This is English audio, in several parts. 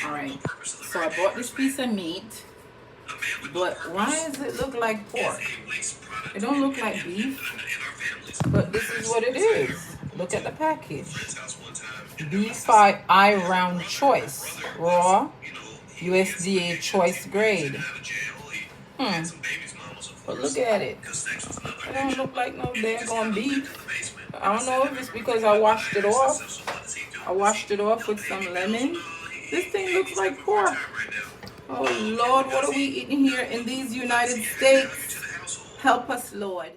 Alright, so I bought this piece of meat, but why does it look like pork? It don't look like beef, but this is what it is. Look at the package. Beef eye round choice, raw, USDA choice grade. Hmm. But look at it. It don't look like no daggone beef. I don't know if it's because I washed it off. I washed it off with some lemon. This thing looks like pork. Oh Lord, what are we eating here in these United States? Help us, Lord.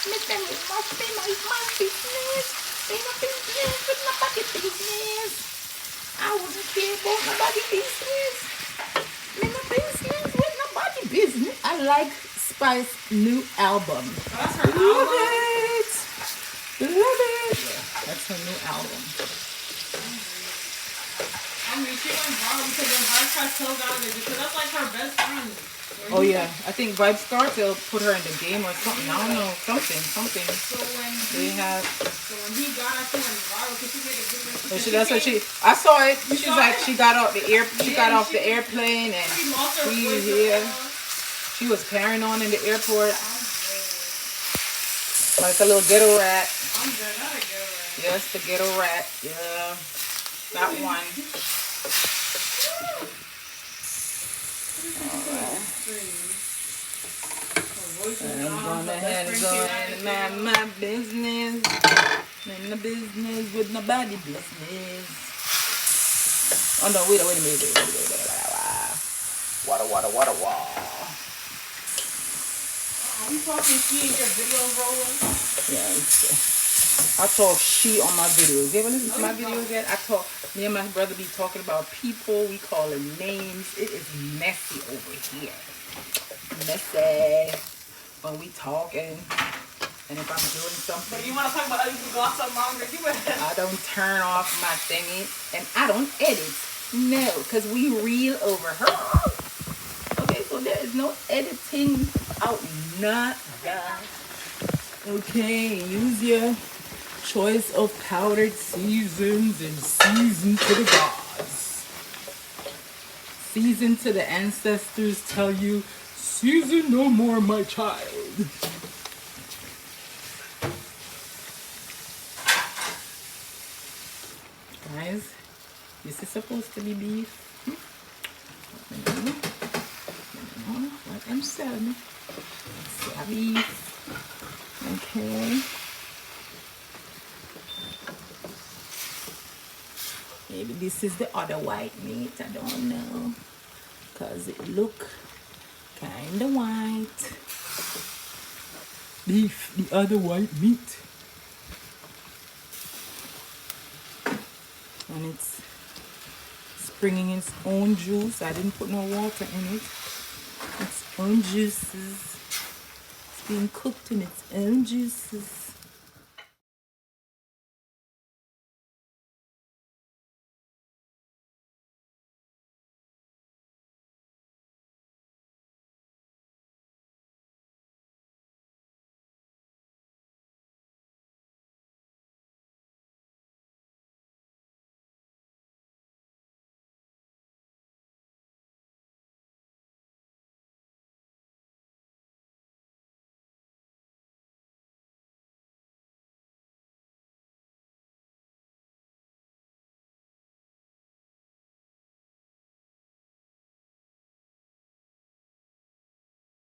Miss them must be my business. They no business with nobody business. I wouldn't care about nobody business. Me no business with nobody business. I like Spice new album. Oh, that's her Love album? It. Love it. Yeah, that's her new album. I mean, she went viral because her heart got so down there because that's like her best friend. Oh yeah, I think Vibe Stars will put her in the game or something. I don't know, something. So when they have. So when he got her, she went viral because she made a good. That's what she. I saw it. She's like she got off the air. She got off the airplane and she lost her voice. Yeah, she was carrying on in the airport like a little ghetto rat. I'm good, not a ghetto rat. Yes, the ghetto rat. Yeah, that one. I'm gonna handle my business. In the business with nobody business. Oh no, wait a minute. Water. Are we talking she in your videos rolling? Yeah, I talk she on my videos. You ever listen to my videos yet? Me and my brother be talking about people. We call them names. It is messy over here. Messy. When we talking, and if I'm doing something. But you want to talk about other people gossip longer? I don't turn off my thingy, and I don't edit. No, because we reel over her. Okay, so there is no editing out. Not that. Okay, use your choice of powdered seasons and season to the gods. Season to the ancestors tell you, season no more, my child. Guys, this is supposed to be beef. What I'm saying. Beef. Okay. Maybe this is the other white meat. I don't know. Because it look kind of white. Beef, the other white meat. And it's springing its own juice. I didn't put no water in it. Its own juices. It's being cooked in its own juices.